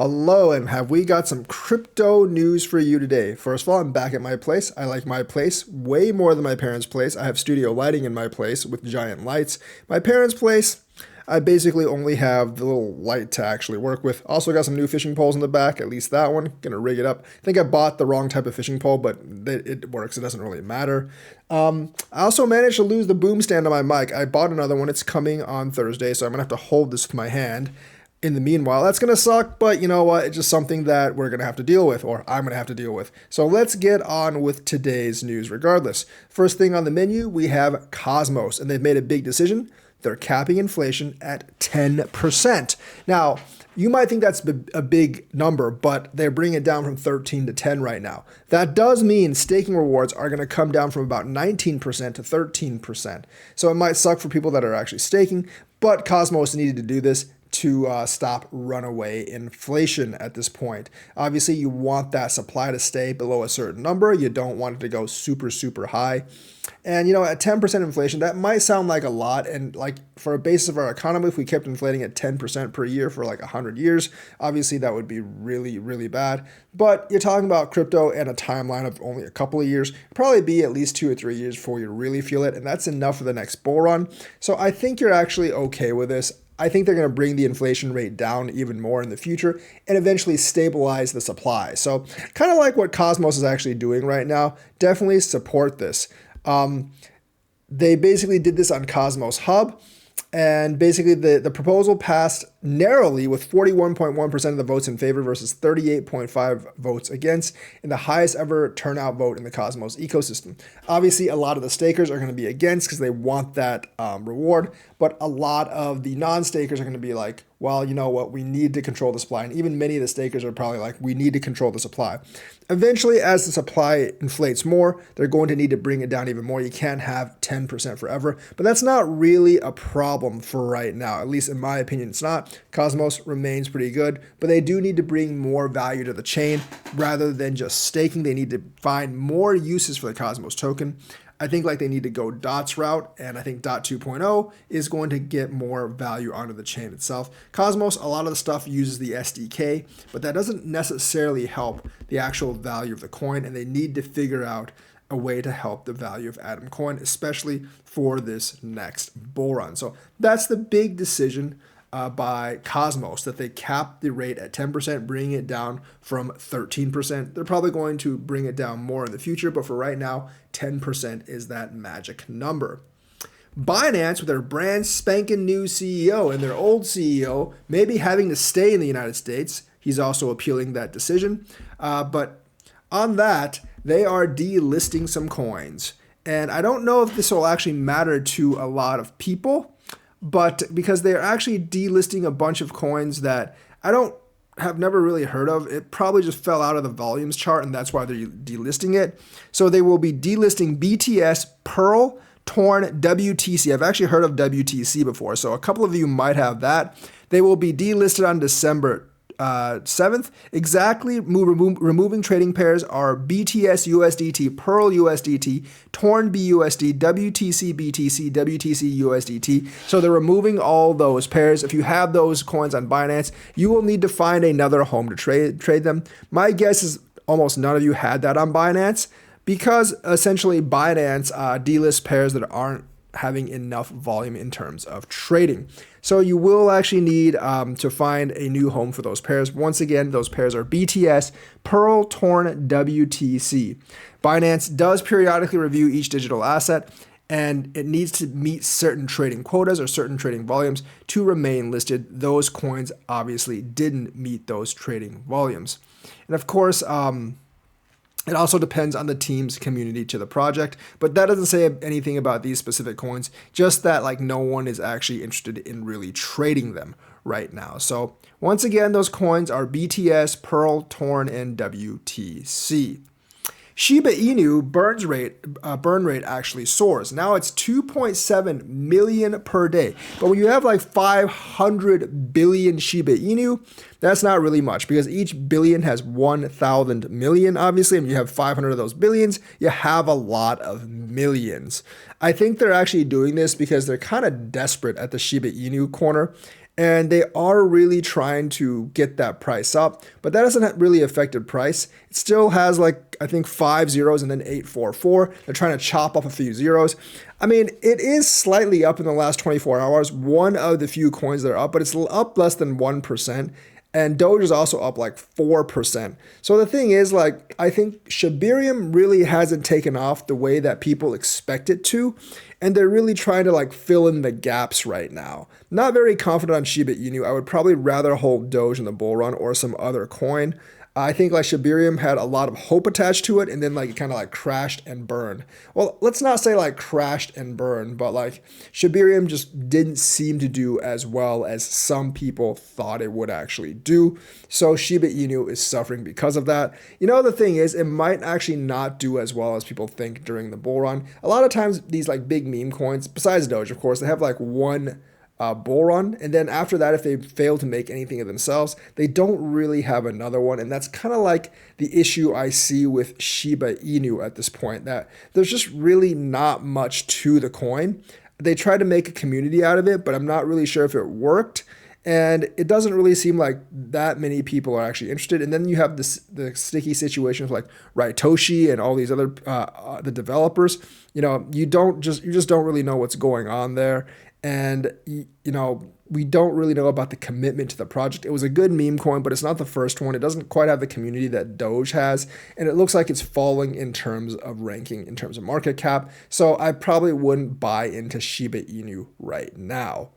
Hello, and have we got some crypto news for you today? First of all, I'm back at my place. I like my place way more than my parents' place. I have studio lighting in my place with giant lights. My parents' place, I basically only have the little light to actually work with. Also got some new fishing poles in the back, at least that one. Gonna rig it up. I think I bought the wrong type of fishing pole, but it works. It doesn't really matter. I also managed to lose the boom stand on my mic. I bought another one. It's coming on Thursday, so I'm gonna have to hold this with my hand. In the meanwhile, that's going to suck, but you know what? It's just something that we're going to have to deal with, or I'm going to have to deal with. So let's get on with today's news regardless. First thing on the menu, we have Cosmos, and they've made a big decision. They're capping inflation at 10%. Now, you might think that's a big number, but they're bringing it down from 13 to 10 right now. That does mean staking rewards are going to come down from about 19% to 13%. So it might suck for people that are actually staking, but Cosmos needed to do this to stop runaway inflation at this point. Obviously, you want that supply to stay below a certain number. You don't want it to go super, super high. And, you know, at 10% inflation, that might sound like a lot. And like for a basis of our economy, if we kept inflating at 10% per year for like 100 years, obviously that would be really, really bad. But you're talking about crypto and a timeline of only a couple of years, probably be at least 2 or 3 years before you really feel it. And that's enough for the next bull run. So I think you're actually okay with this. I think they're going to bring the inflation rate down even more in the future and eventually stabilize the supply. So kind of like what Cosmos is actually doing right now, definitely support this. They basically did this on Cosmos Hub, and basically the proposal passed narrowly with 41.1% of the votes in favor versus 38.5 votes against, in the highest ever turnout vote in the Cosmos ecosystem. Obviously, a lot of the stakers are going to be against because they want that reward, but a lot of the non-stakers are going to be like, well, you know what, we need to control the supply. And even many of the stakers are probably like, we need to control the supply. Eventually, as the supply inflates more, they're going to need to bring it down even more. You can't have 10% forever, but that's not really a problem for right now. At least in my opinion, it's not. Cosmos remains pretty good, but they do need to bring more value to the chain rather than just staking. They need to find more uses for the Cosmos token. I think like they need to go DOTS route, and I think DOT 2.0 is going to get more value onto the chain itself. Cosmos, a lot of the stuff uses the SDK, but that doesn't necessarily help the actual value of the coin, and they need to figure out a way to help the value of Atom Coin, especially for this next bull run. So that's the big decision by Cosmos, that they cap the rate at 10%, bringing it down from 13%. They're probably going to bring it down more in the future, but for right now, 10% is that magic number. Binance, with their brand spanking new CEO and their old CEO maybe having to stay in the United States, he's also appealing that decision. But on that, they are delisting some coins. And I don't know if this will actually matter to a lot of people, but because they're actually delisting a bunch of coins that have never really heard of. It probably just fell out of the volumes chart, and that's why they're delisting it. So they will be delisting BTS, Pearl, Torn, WTC. I've actually heard of WTC before, so a couple of you might have that. They will be delisted on December 7th. Exactly, removing trading pairs are BTS USDT, Pearl USDT, Torn BUSD, WTC BTC, WTC USDT. So they're removing all those pairs. If you have those coins on Binance, you will need to find another home to trade them. My guess is almost none of you had that on Binance, because essentially Binance delists pairs that aren't having enough volume in terms of trading. So you will actually need to find a new home for those pairs. Once again, those pairs are BTS, Pearl, Torn, WTC. Binance does periodically review each digital asset, and it needs to meet certain trading quotas or certain trading volumes to remain listed. Those coins obviously didn't meet those trading volumes. And of course, it also depends on the team's community to the project, but that doesn't say anything about these specific coins, just that like no one is actually interested in really trading them right now. So once again, those coins are BTS, Pearl, Torn, and WTC. Shiba Inu burn rate actually soars. Now it's 2.7 million per day. But when you have like 500 billion Shiba Inu, that's not really much, because each billion has 1,000 million, obviously, and you have 500 of those billions, you have a lot of millions. I think they're actually doing this because they're kind of desperate at the Shiba Inu corner. And they are really trying to get that price up, but that hasn't really affected price. It still has like, I think 5 zeros and then 844. They're trying to chop up a few zeros. I mean, it is slightly up in the last 24 hours. One of the few coins that are up, but it's up less than 1%. And Doge is also up like 4%. So the thing is, like, I think Shibarium really hasn't taken off the way that people expect it to. And they're really trying to like fill in the gaps right now. Not very confident on Shiba Inu. I would probably rather hold Doge in the bull run or some other coin. I think like Shibarium had a lot of hope attached to it, and then like it kind of like crashed and burned. Well, let's not say like crashed and burned, but like Shibarium just didn't seem to do as well as some people thought it would actually do. So Shiba Inu is suffering because of that. You know, the thing is, it might actually not do as well as people think during the bull run. A lot of times these like big meme coins, besides Doge, of course, they have like one bull run, and then after that, if they fail to make anything of themselves, they don't really have another one. And that's kind of like the issue I see with Shiba Inu at this point, that there's just really not much to the coin. They tried to make a community out of it, but I'm not really sure if it worked. And it doesn't really seem like that many people are actually interested. And then you have the sticky situations like Raitoshi and all these other the developers. You know, you just don't really know what's going on there. And, you know, we don't really know about the commitment to the project. It was a good meme coin, but it's not the first one. It doesn't quite have the community that Doge has. And it looks like it's falling in terms of ranking, in terms of market cap. So I probably wouldn't buy into Shiba Inu right now.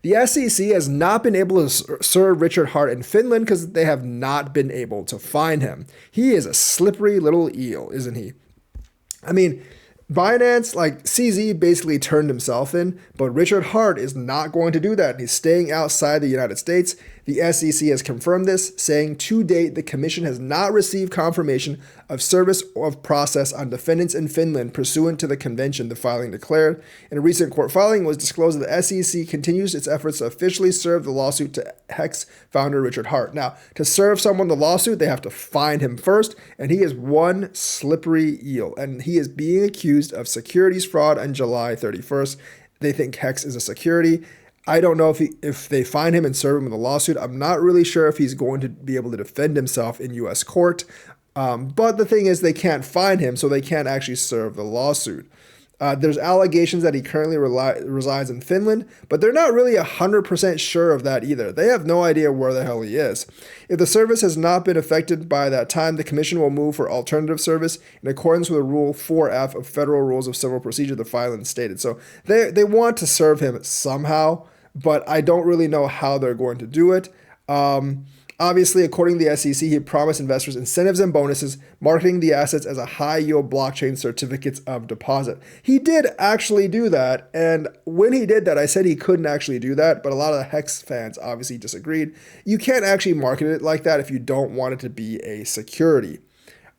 The SEC has not been able to serve Richard Hart in Finland because they have not been able to find him. He is a slippery little eel, isn't he? I mean, Binance, like CZ basically turned himself in, but Richard Hart is not going to do that. He's staying outside the United States. The SEC has confirmed this, saying to date, the commission has not received confirmation of service of process on defendants in Finland pursuant to the convention, the filing declared. In a recent court filing, it was disclosed that the SEC continues its efforts to officially serve the lawsuit to Hex founder Richard Hart. Now, to serve someone the lawsuit, they have to find him first, and he is one slippery eel, and he is being accused of securities fraud on July 31st. They think Hex is a security. I don't know if they find him and serve him with a lawsuit. I'm not really sure if he's going to be able to defend himself in U.S. court. But the thing is, they can't find him, so they can't actually serve the lawsuit. There's allegations that he currently resides in Finland, but they're not really 100% sure of that either. They have no idea where the hell he is. If the service has not been affected by that time, the commission will move for alternative service in accordance with Rule 4F of Federal Rules of Civil Procedure, the filing stated. So they want to serve him somehow, but I don't really know how they're going to do it. Obviously, according to the SEC, he promised investors incentives and bonuses, marketing the assets as a high-yield blockchain certificates of deposit. He did actually do that, and when he did that, I said he couldn't actually do that, but a lot of the Hex fans obviously disagreed. You can't actually market it like that if you don't want it to be a security.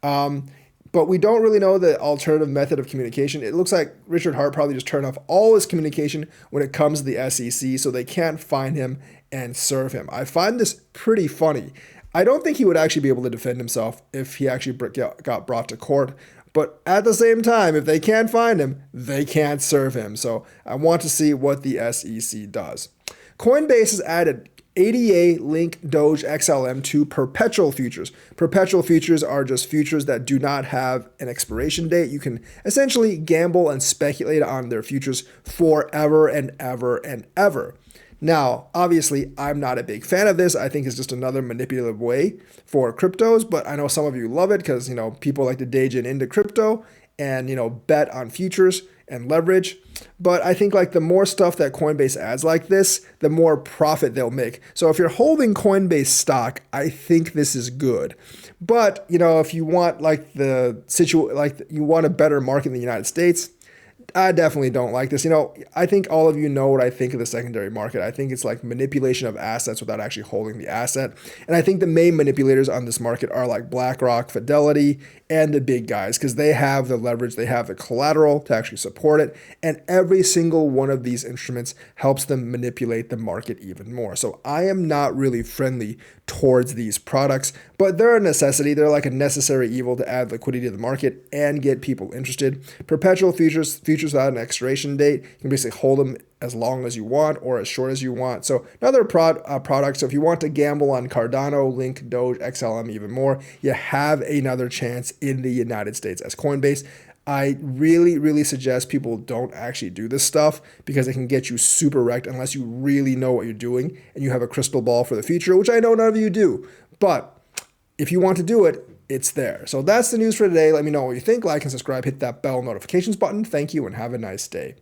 But we don't really know the alternative method of communication. It looks like Richard Hart probably just turned off all his communication when it comes to the SEC, so they can't find him and serve him. I find this pretty funny. I don't think he would actually be able to defend himself if he actually got brought to court. But at the same time, if they can't find him, they can't serve him. So I want to see what the SEC does. Coinbase has added ADA Link Doge XLM to perpetual futures. Perpetual futures are just futures that do not have an expiration date. You can essentially gamble and speculate on their futures forever and ever and ever. Now, obviously, I'm not a big fan of this. I think it's just another manipulative way for cryptos, but I know some of you love it because, you know, people like to day trade into crypto and, you know, bet on futures and leverage. But I think like the more stuff that Coinbase adds like this, the more profit they'll make. So if you're holding Coinbase stock, I think this is good. But, you know, if you want like you want a better market in the United States, I definitely don't like this. You know, I think all of you know what I think of the secondary market. I think it's like manipulation of assets without actually holding the asset. And I think the main manipulators on this market are like BlackRock, Fidelity, and the big guys because they have the leverage, they have the collateral to actually support it. And every single one of these instruments helps them manipulate the market even more. So I am not really friendly towards these products, but they're a necessity. They're like a necessary evil to add liquidity to the market and get people interested. Perpetual futures without an expiration date, you can basically hold them as long as you want or as short as you want. So another product. So if you want to gamble on Cardano, Link, Doge, XLM, even more, you have another chance in the United States as Coinbase. I really, really suggest people don't actually do this stuff because it can get you super wrecked unless you really know what you're doing and you have a crystal ball for the future, which I know none of you do. But if you want to do it, it's there. So that's the news for today. Let me know what you think. Like and subscribe. Hit that bell notifications button. Thank you and have a nice day.